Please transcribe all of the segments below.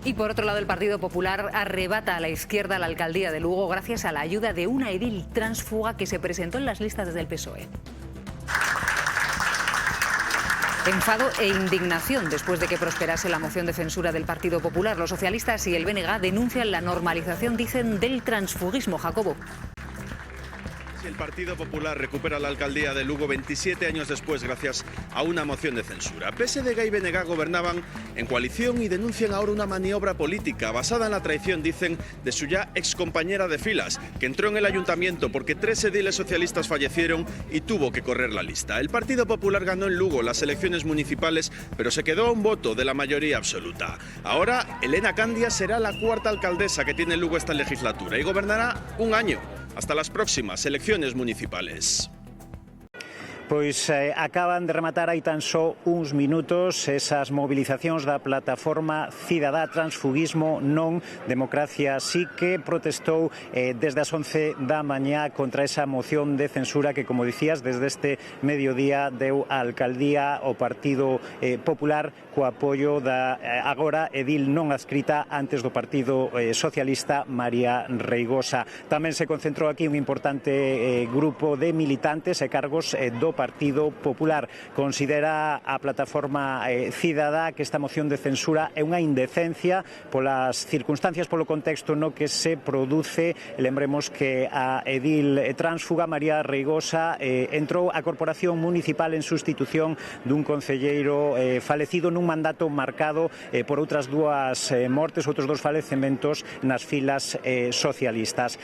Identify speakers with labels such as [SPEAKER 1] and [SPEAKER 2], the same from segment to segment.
[SPEAKER 1] Y por otro lado, el Partido Popular arrebata a la izquierda la alcaldía de Lugo gracias a la ayuda de una edil tránsfuga que se presentó en las listas del PSOE. Enfado e indignación después de que prosperase la moción de censura del Partido Popular. Los socialistas y el BNG denuncian la normalización, dicen, del transfugismo. Jacobo.
[SPEAKER 2] El Partido Popular recupera la alcaldía de Lugo 27 años después gracias a una moción de censura. PSDG y BNG gobernaban en coalición y denuncian ahora una maniobra política basada en la traición, dicen, de su ya excompañera de filas, que entró en el ayuntamiento porque 3 ediles socialistas fallecieron y tuvo que correr la lista. El Partido Popular ganó en Lugo las elecciones municipales, pero se quedó a un voto de la mayoría absoluta. Ahora, Elena Candia será la 4ª alcaldesa que tiene Lugo esta legislatura y gobernará un año, hasta las próximas elecciones municipales.
[SPEAKER 3] Pois acaban de rematar hai tan só uns minutos esas mobilizacións da plataforma Cidadá Transfugismo Non Democracia Sí, que protestou desde as 11 da mañá contra esa moción de censura que, como dicías, desde este mediodía deu a alcaldía ao Partido Popular co apoio da agora edil non adscrita antes do Partido Socialista, María Reigosa. Tamén se concentrou aquí un importante grupo de militantes e cargos do Partido Popular. Considera a plataforma Cidadá que esta moción de censura é unha indecencia polas circunstancias, polo contexto no que se produce. Lembremos que a edil tránsfuga María Reigosa entrou á corporación municipal en sustitución dun concelleiro falecido nun mandato marcado por outras 2 mortes, outros 2 falecementos nas filas socialistas.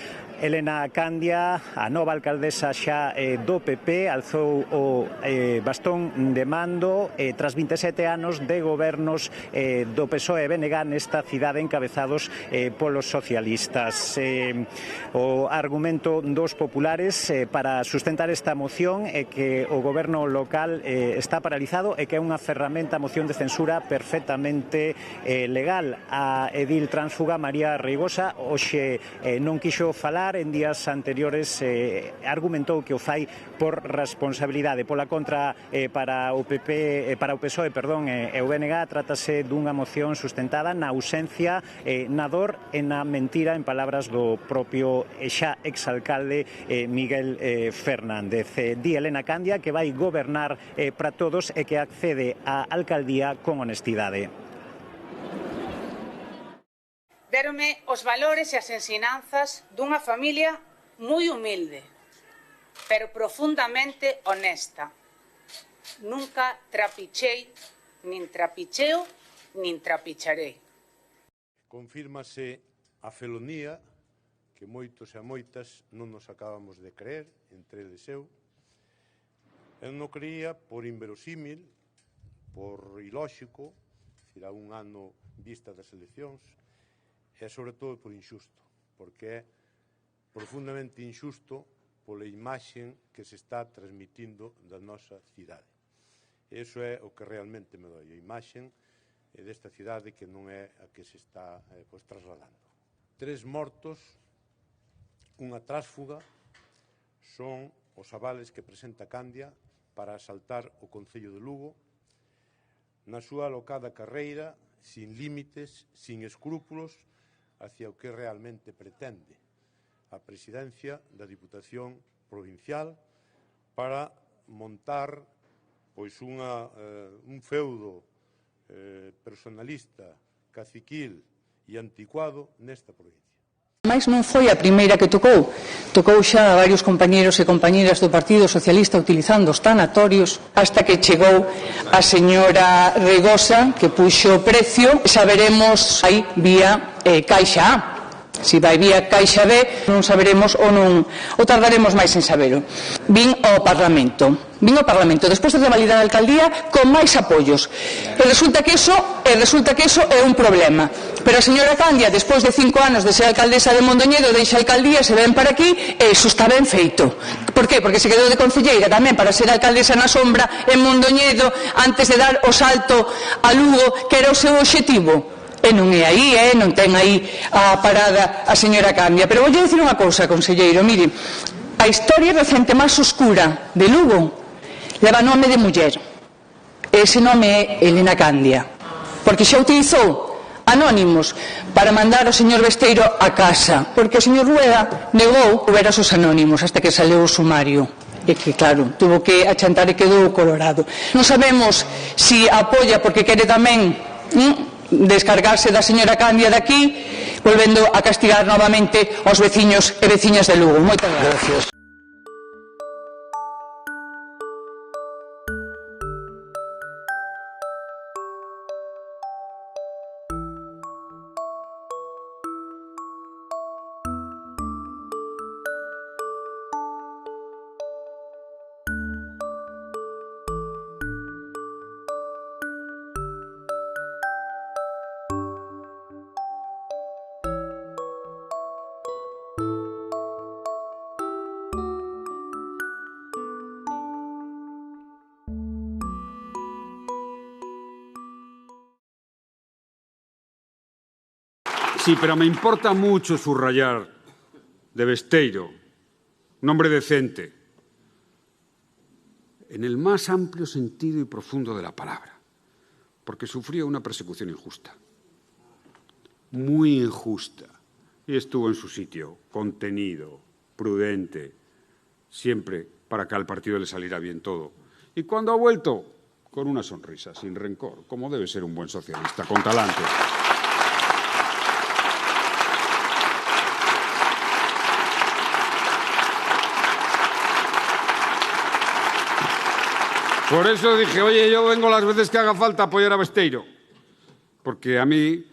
[SPEAKER 3] Elena Candia, a nova alcaldesa xa do PP, alzou o bastón de mando tras 27 anos de gobernos do PSOE e BNG nesta cidade encabezados polos socialistas. O argumento dos populares para sustentar esta moción é que o goberno local está paralizado e que é unha ferramenta, a moción de censura, perfectamente legal. A edil tránsfuga María Reigosa hoxe non quixo falar, en días anteriores argumentou que o fai por responsabilidade. Pola contra, para o PP, para o PSOE, e o BNG, trátase dunha moción sustentada na ausencia, na dor e na mentira, en palabras do propio xa exalcalde Miguel Fernández. Di Elena Candia que vai gobernar para todos e que accede á alcaldía con honestidade.
[SPEAKER 4] Dérome os valores e as ensinanzas dunha familia moi humilde, pero profundamente honesta. Nunca trapichei, nin trapicheo, nin trapicharei.
[SPEAKER 5] Confírmase a felonía que moitos e moitas non nos acabamos de creer, entre eles eu. Eu non creía por inverosímil, por ilóxico, será un ano vista das eleccións, e sobre todo por injusto, porque é profundamente injusto pola imaxe que se está transmitindo da nosa cidade. Iso é o que realmente me doi, a imaxe desta cidade que non é a que se está trasladando. 3 mortos, unha tránsfuga, son os avales que presenta Candia para asaltar o Concello de Lugo na súa alocada carreira, sin límites, sin escrúpulos, hacia o que realmente pretende a presidencia da Diputación Provincial para montar un feudo personalista, caciquil e anticuado nesta provincia.
[SPEAKER 6] Mais non foi a primeira que tocou xa a varios compañeros e compañeras do Partido Socialista utilizando os tanatorios, hasta que chegou a señora Reigosa, que puxo o precio. Saberemos aí vía Caixa A. Si vai vía Caixa B, non saberemos ou tardaremos máis en sabelo. Vin ao Parlamento, despois de revalidar a alcaldía, con máis apoios. E resulta que eso é un problema. Pero a señora Candia, despois de 5 anos de ser alcaldesa de Mondoñedo, deixa a alcaldía, se ven para aquí, e iso está ben feito. Por qué? Porque se quedou de concelleira tamén para ser alcaldesa na sombra en Mondoñedo, antes de dar o salto a Lugo, que era o seu obxectivo. E non é aí, non ten aí a parada a señora Candia. Pero voulle dicir unha cousa, conselleiro, mire, a historia recente máis oscura de Lugo leva nome de muller. Ese nome é Elena Candia, porque xa utilizou anónimos para mandar ao señor Besteiro a casa, porque o señor Rueda negou ver a esos anónimos hasta que saleu o sumario. E que, claro, tuvo que achantar e quedou colorado. Non sabemos si apoia porque quere tamén descargarse da señora Candia de aquí, volvendo a castigar novamente aos veciños e veciñas de Lugo. Moitas gracias.
[SPEAKER 7] Sí, pero me importa mucho subrayar de Besteiro, un hombre decente, en el más amplio sentido y profundo de la palabra, porque sufría una persecución injusta, muy injusta, y estuvo en su sitio, contenido, prudente, siempre para que al partido le saliera bien todo. Y cuando ha vuelto, con una sonrisa, sin rencor, como debe ser un buen socialista, con talante. Por eso dije, oye, yo vengo las veces que haga falta a apoyar a Besteiro, porque a mí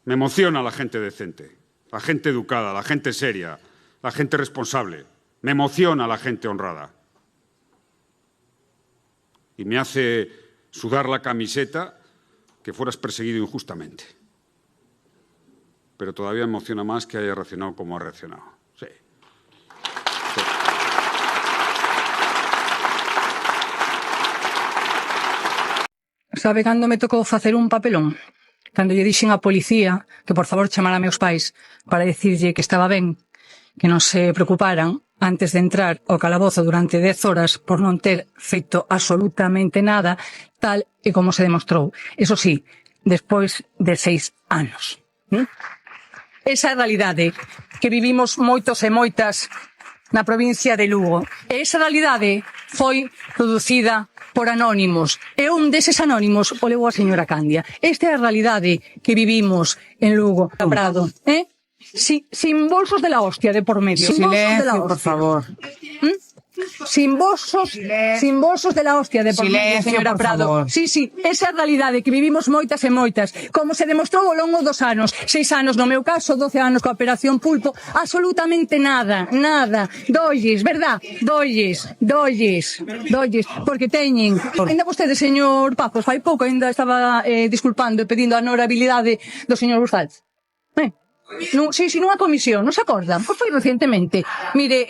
[SPEAKER 7] me emociona la gente decente, la gente educada, la gente seria, la gente responsable. Me emociona la gente honrada. Y me hace sudar la camiseta que fueras perseguido injustamente. Pero todavía me emociona más que haya reaccionado como ha reaccionado. Sí.
[SPEAKER 6] Sabe cando me tocou facer un papelón? Cando lle dixen á policía que por favor chamara a meus pais para dicirlle que estaba ben, que non se preocuparan antes de entrar ao calabozo durante 10 horas por non ter feito absolutamente nada, tal e como se demostrou. Eso sí, despois de 6 anos. Esa é a realidade que vivimos moitos e moitas na provincia de Lugo. E esa realidade foi producida por anónimos. E un deses anónimos o levou a señora Candia. Esta é a realidade que vivimos en Lugo, Prado. Sin bolsos de la hostia de por medio.
[SPEAKER 8] Silencio, por favor.
[SPEAKER 6] Sin bolsos de la hostia de por medio, señora Prado. Sí, esa é a realidade que vivimos moitas e moitas. Como se demostrou ao longo dos anos. 6 anos no meu caso, 12 anos coa Operación Pulpo. Absolutamente nada. Dolles, verdad? Dolles. Porque teñen... Ainda vostede, señor Pazos, fai pouco ainda estaba disculpando e pedindo a honorabilidade do señor Bustalz. Nunha comisión, non se acordan? Pois foi recientemente. Mire,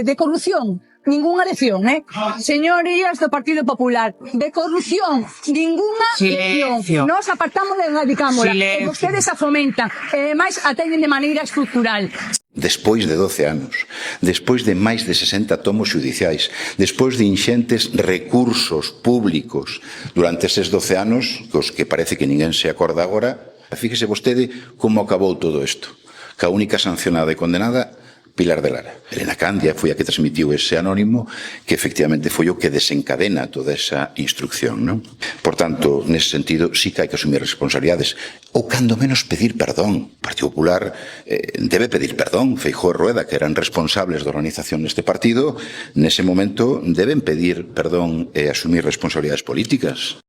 [SPEAKER 6] de corrupción, ningunha lección, Señorías do Partido Popular, de corrupción, ningunha lección. Nos apartamos e erradicámola. E vostedes a fomentan, e máis a teñen de maneira estructural.
[SPEAKER 9] Despois de 12 anos, despois de máis de 60 tomos xudiciais, despois de inxentes recursos públicos durante eses 12 anos, cos que parece que ninguén se acorda agora, fíjese vostede como acabou todo isto. Que a única sancionada e condenada, Pilar de Lara. Elena Candia foi a que transmitiu ese anónimo que efectivamente foi o que desencadena toda esa instrucción, non? Por tanto, nese sentido, sí que hai que asumir responsabilidades. Ou cando menos pedir perdón. O Partido Popular debe pedir perdón. Feijóo e Rueda, que eran responsables da organización deste partido, nese momento deben pedir perdón e asumir responsabilidades políticas.